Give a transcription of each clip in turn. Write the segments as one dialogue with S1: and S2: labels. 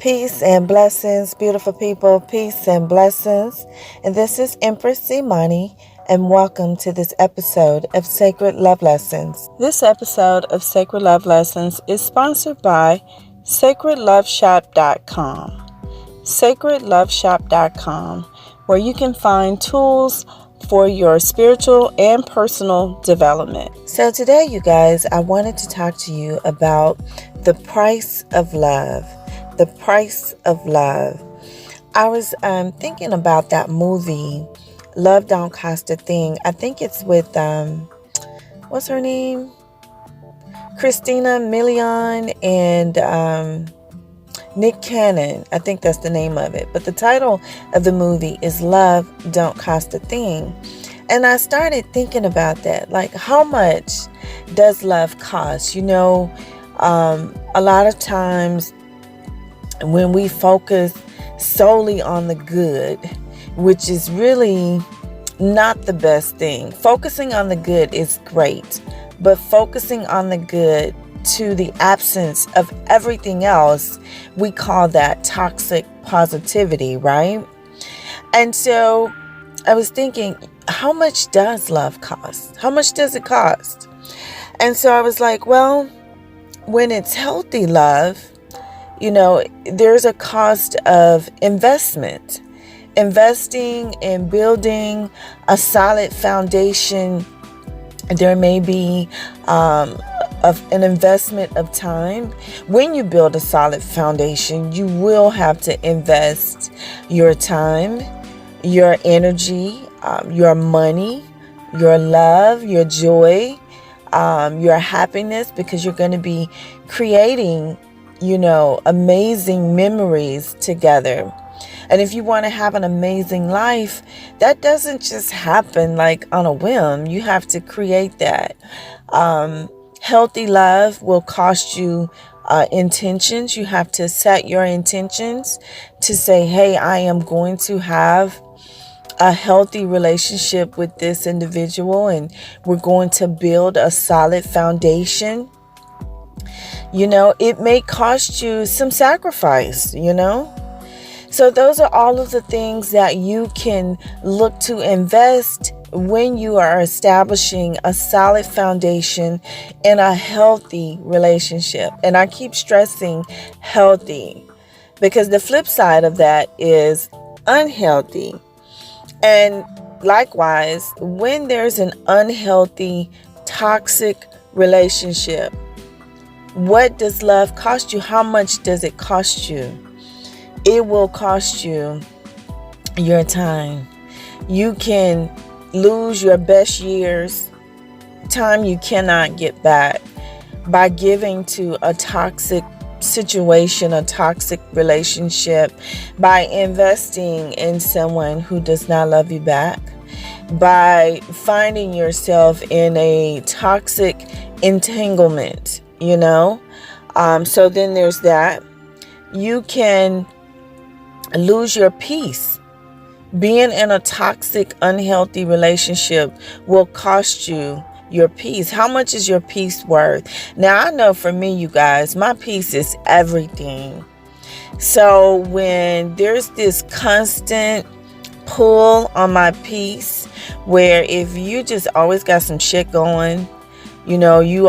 S1: Peace and blessings, beautiful people. Peace and blessings. And this is Empress Imani, and welcome to this episode of Sacred Love Lessons. This episode of Sacred Love Lessons is sponsored by sacredloveshop.com. sacredloveshop.com, where you can find tools for your spiritual and personal development. So today, you guys, I wanted to talk to you about the price of love. The price of love. I was thinking about that movie, Love Don't Cost a Thing. I think it's with, what's her name? Christina Milian and Nick Cannon. I think that's the name of it. But the title of the movie is Love Don't Cost a Thing. And I started thinking about that. Like, how much does love cost? You know, a lot of times when we focus solely on the good, which is really not the best thing. Focusing on the good is great, but focusing on the good to the absence of everything else, we call that toxic positivity, right? And so I was thinking, how much does love cost? How much does it cost? And so I was like, well, when it's healthy love, you know, there's a cost of investment. Investing in building a solid foundation. There may be an investment of time. When you build a solid foundation, you will have to invest your time, your energy, your money, your love, your joy, your happiness, because you're going to be creating, you know, amazing memories together. And if you want to have an amazing life, that doesn't just happen like on a whim. You have to create that. Healthy love will cost you intentions. You have to set your intentions to say, hey, I am going to have a healthy relationship with this individual, and we're going to build a solid foundation. You know, it may cost you some sacrifice, you know. So those are all of the things that you can look to invest when you are establishing a solid foundation in a healthy relationship. And I keep stressing healthy, because the flip side of that is unhealthy. And likewise, when there's an unhealthy, toxic relationship, what does love cost you? How much does it cost you? It will cost you your time. You can lose your best years, time you cannot get back, by giving to a toxic situation, a toxic relationship, by investing in someone who does not love you back, by finding yourself in a toxic entanglement. You know, so then there's that. You can lose your peace. Being in a toxic, unhealthy relationship will cost you your peace. How much is your peace worth? Now, I know for me, you guys, my peace is everything. So when there's this constant pull on my peace, where if you just always got some shit going, you know, you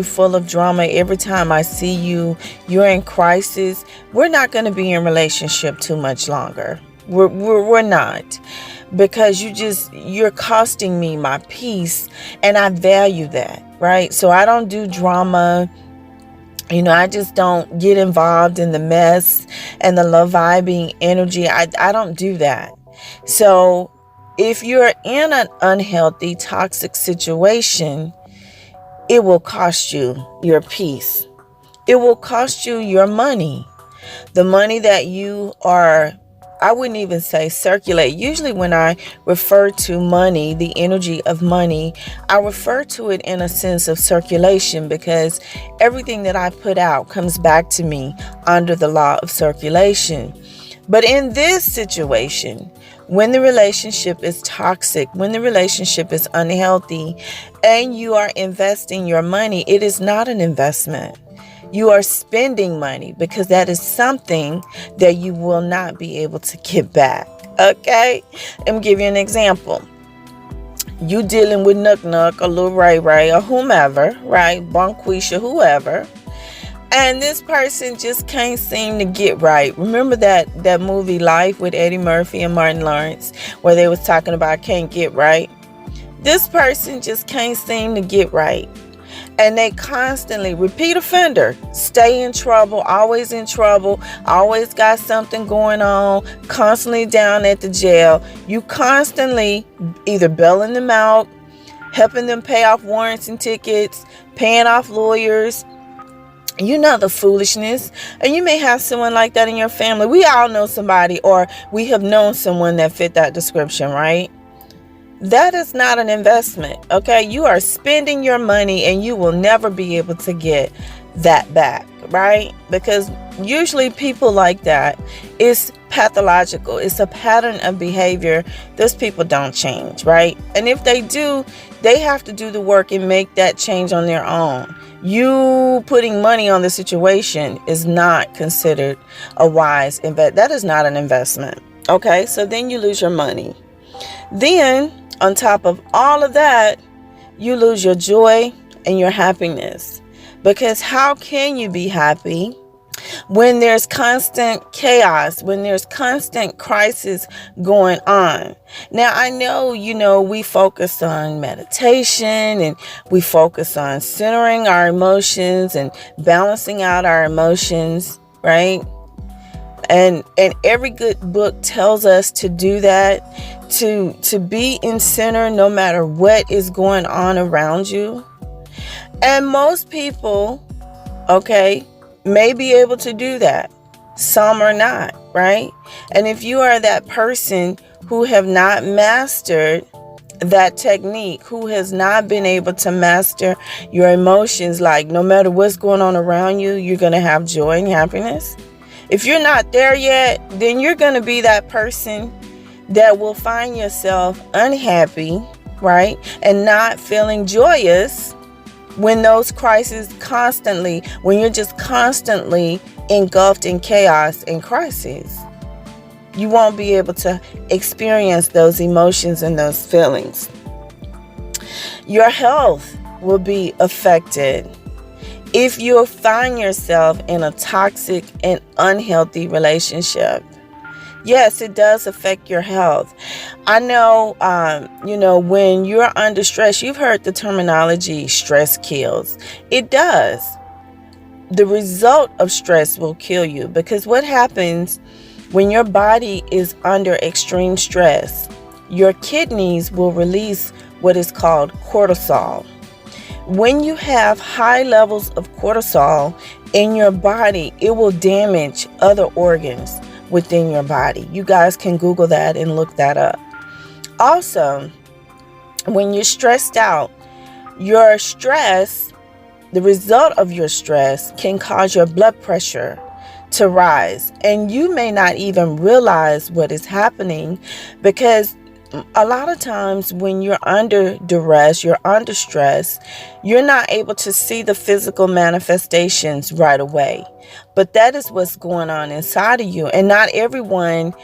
S1: full of drama. Every time I see you, you're in crisis. We're not going to be in relationship too much longer. We're not, because you're costing me my peace, and I value that, right? So I don't do drama. You know, I just don't get involved in the mess and the love vibing energy. I don't do that. So if you're in an unhealthy, toxic situation, it will cost you your peace. It will cost you your money. The money that you are, I wouldn't even say circulate. Usually when I refer to money, the energy of money, I refer to it in a sense of circulation, because everything that I put out comes back to me under the law of circulation. But in this situation, when the relationship is toxic, when the relationship is unhealthy, and you are investing your money, it is not an investment. You are spending money because that is something that you will not be able to get back. Okay? Let me give you an example. You dealing with Nook Nook or Lil Ray Ray or whomever, right? Bonquisha, whoever. And this person just can't seem to get right. Remember that movie Life with Eddie Murphy and Martin Lawrence, where they was talking about can't get right? This person just can't seem to get right. And they constantly, repeat offender, stay in trouble, always got something going on, constantly down at the jail. You constantly either bailing them out, helping them pay off warrants and tickets, paying off lawyers. You know the foolishness. And you may have someone like that in your family. We all know somebody, or we have known someone that fit that description, right? That is not an investment, okay? You are spending your money and you will never be able to get that back, right? Because usually people like that, it's pathological. It's a pattern of behavior. Those people don't change, right? And if they do, they have to do the work and make that change on their own. You putting money on the situation is not considered a wise investment. That is not an investment, okay? So then you lose your money. Then, on top of all of that, you lose your joy and your happiness. Because how can you be happy when there's constant chaos, when there's constant crisis going on? Now, I know, we focus on meditation and we focus on centering our emotions and balancing out our emotions, right? And every good book tells us to do that, to be in center no matter what is going on around you. And most people, okay, may be able to do that. Some are not, right? And if you are that person who have not mastered that technique, who has not been able to master your emotions, like no matter what's going on around you, you're going to have joy and happiness. If you're not there yet, then you're going to be that person that will find yourself unhappy, right? And not feeling joyous when those crises when you're just constantly engulfed in chaos and crises. You won't be able to experience those emotions and those feelings. Your health will be affected if you find yourself in a toxic and unhealthy relationship. Yes, it does affect your health. I know, when you're under stress, you've heard the terminology stress kills. It does. The result of stress will kill you, because what happens when your body is under extreme stress, your kidneys will release what is called cortisol. When you have high levels of cortisol in your body, it will damage other organs within your body. You guys can Google that and look that up. Also, when you're stressed out, your stress, the result of your stress can cause your blood pressure to rise. And you may not even realize what is happening, because a lot of times when you're under duress, you're under stress, you're not able to see the physical manifestations right away. But that is what's going on inside of you. And not everyone,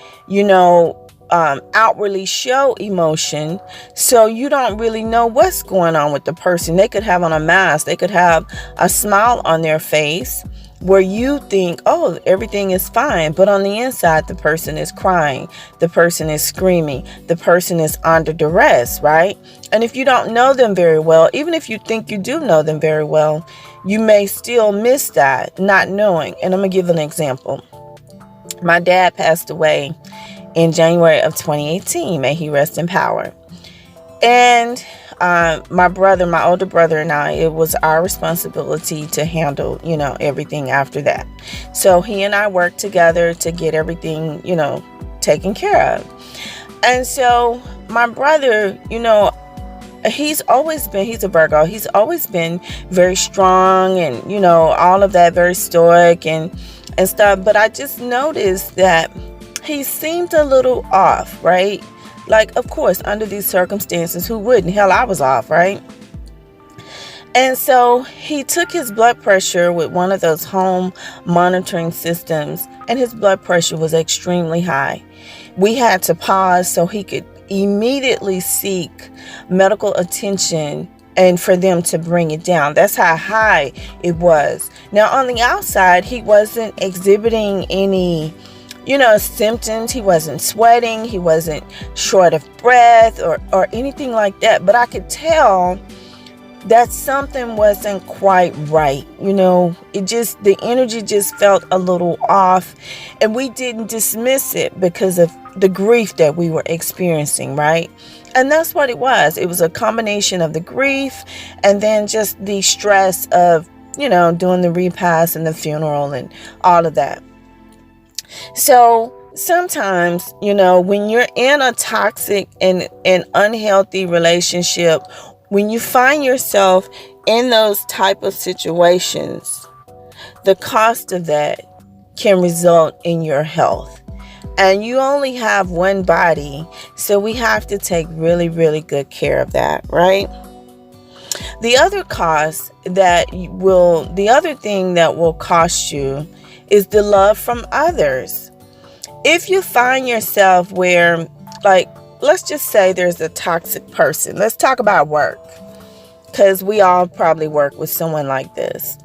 S1: outwardly show emotion. So you don't really know what's going on with the person. They could have on a mask. They could have a smile on their face where you think, oh, everything is fine. But on the inside, the person is crying. The person is screaming. The person is under duress, right? And if you don't know them very well, even if you think you do know them very well, you may still miss that, not knowing. And I'm going to give an example. My dad passed away in January of 2018. May he rest in power. And my older brother and I, it was our responsibility to handle, everything after that. So he and I worked together to get everything, taken care of. And so my brother, he's a Virgo. He's always been very strong and, all of that, very stoic and stuff. But I just noticed that he seemed a little off, right? Like, of course, under these circumstances, who wouldn't? Hell, I was off, right? And so he took his blood pressure with one of those home monitoring systems, and his blood pressure was extremely high. We had to pause so he could immediately seek medical attention and for them to bring it down. That's how high it was. Now, on the outside, he wasn't exhibiting any symptoms. He wasn't sweating. He wasn't short of breath or anything like that. But I could tell that something wasn't quite right. The energy just felt a little off, and we didn't dismiss it because of the grief that we were experiencing, right? And that's what it was. It was a combination of the grief and then just the stress of, doing the repast and the funeral and all of that. So sometimes, when you're in a toxic and unhealthy relationship, when you find yourself in those type of situations, the cost of that can result in your health. And you only have one body, so we have to take really, really good care of that, right? The other thing that will cost you is the love from others. If you find yourself where, let's just say there's a toxic person. Let's talk about work, because we all probably work with someone like this,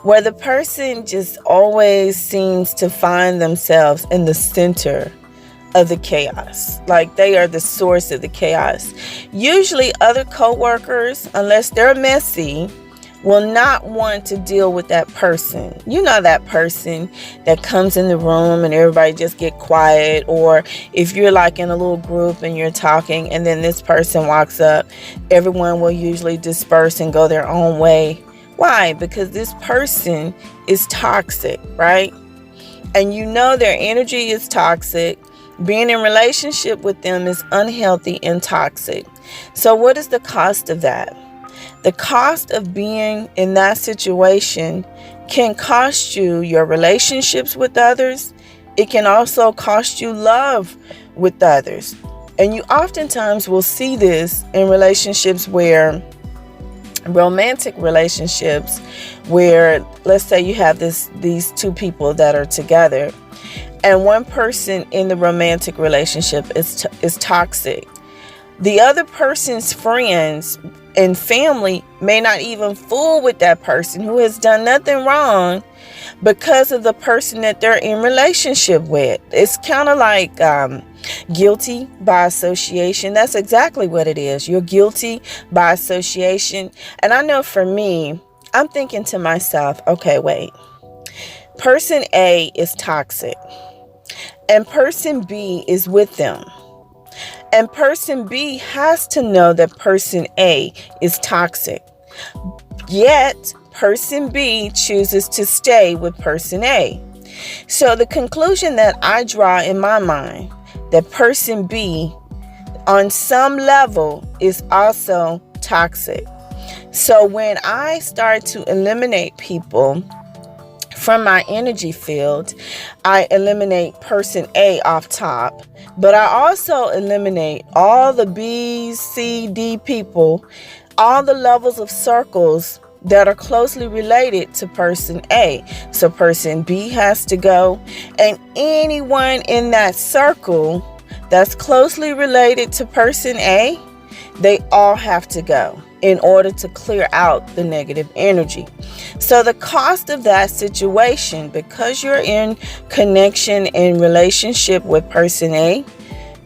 S1: where the person just always seems to find themselves in the center of the chaos. Like they are the source of the chaos. Usually other coworkers, unless they're messy, will not want to deal with that person. That person that comes in the room and everybody just get quiet, or if you're like in a little group and you're talking and then this person walks up, everyone will usually disperse and go their own way. Why? Because this person is toxic, right? And their energy is toxic. Being in relationship with them is unhealthy and toxic. So what is the cost of that? The cost of being in that situation can cost you your relationships with others. It can also cost you love with others. And you oftentimes will see this in relationships romantic relationships where, let's say you have these two people that are together, and one person in the romantic relationship is toxic. The other person's friends and family may not even fool with that person who has done nothing wrong because of the person that they're in relationship with. It's kind of like guilty by association. That's exactly what it is. You're guilty by association. And I know for me, I'm thinking to myself, okay, wait. Person A is toxic, and person B is with them. And person B has to know that person A is toxic. Yet, person B chooses to stay with person A. So the conclusion that I draw in my mind, that person B on some level is also toxic. So when I start to eliminate people from my energy field, I eliminate person A off top, but I also eliminate all the B, C, D people, all the levels of circles that are closely related to person A. So person B has to go, and anyone in that circle that's closely related to person A, they all have to go in order to clear out the negative energy. So the cost of that situation, because you're in connection and relationship with person A,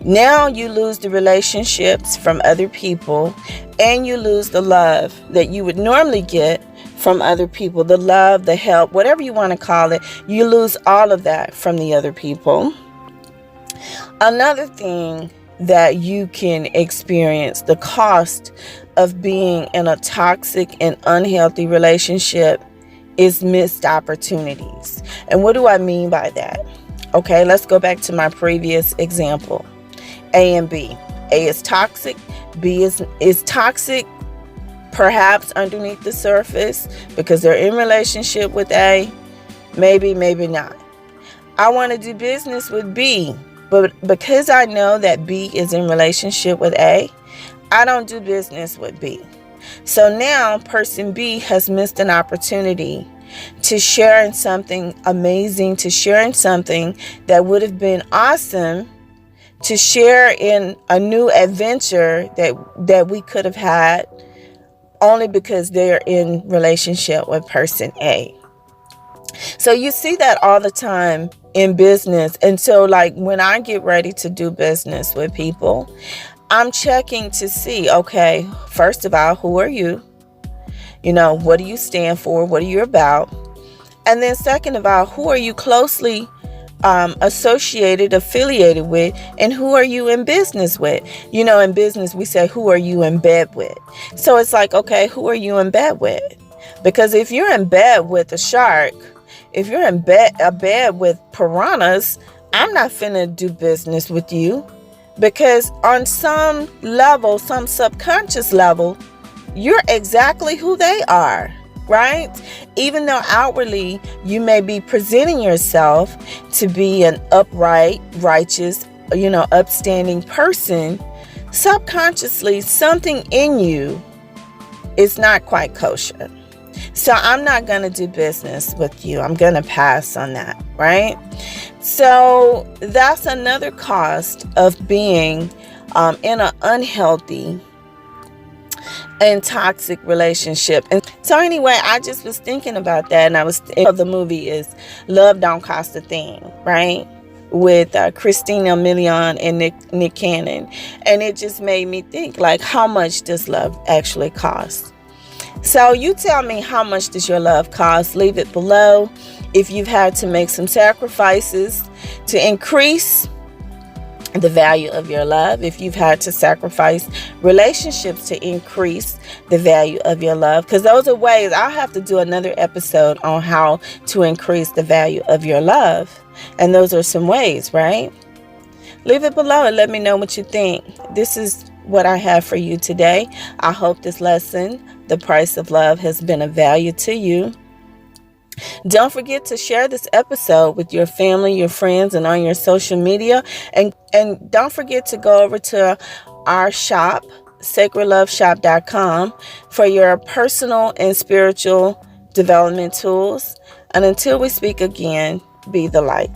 S1: now you lose the relationships from other people, and you lose the love that you would normally get from other people. The love, the help, whatever you want to call it, you lose all of that from the other people. Another thing that you can experience, the cost of being in a toxic and unhealthy relationship, is missed opportunities. And what do I mean by that? Okay, let's go back to my previous example. A and B. A is toxic. B is toxic, perhaps underneath the surface, because they're in relationship with A. Maybe not. I want to do business with B, but because I know that B is in relationship with A, I don't do business with B. So now person B has missed an opportunity to share in something amazing, to share in something that would have been awesome, to share in a new adventure that we could have had only because they're in relationship with person A. So you see that all the time in business. And so like when I get ready to do business with people, I'm checking to see, okay, first of all, who are you? You know, what do you stand for? What are you about? And then second of all, who are you closely associated, affiliated with, and who are you in business with? You know, in business, we say, who are you in bed with? So it's like, okay, who are you in bed with? Because if you're in bed with a shark, if you're in bed with piranhas, I'm not finna do business with you. Because on some level, some subconscious level, you're exactly who they are, right? Even though outwardly you may be presenting yourself to be an upright, righteous, upstanding person, subconsciously something in you is not quite kosher. So I'm not going to do business with you. I'm going to pass on that, right? So that's another cost of being in an unhealthy and toxic relationship. And so anyway, I just was thinking about that, and the movie is Love Don't Cost a Thing, right? With Christina Milian and Nick Cannon. And it just made me think, like, how much does love actually cost? So you tell me, how much does your love cost? Leave it below. If you've had to make some sacrifices to increase the value of your love, if you've had to sacrifice relationships to increase the value of your love, because those are ways. I'll have to do another episode on how to increase the value of your love. And those are some ways, right? Leave it below and let me know what you think. This is what I have for you today. I hope this lesson, The Price of Love, has been of value to you. Don't forget to share this episode with your family, your friends, and on your social media. And don't forget to go over to our shop, sacredloveshop.com, for your personal and spiritual development tools. And until we speak again, be the light.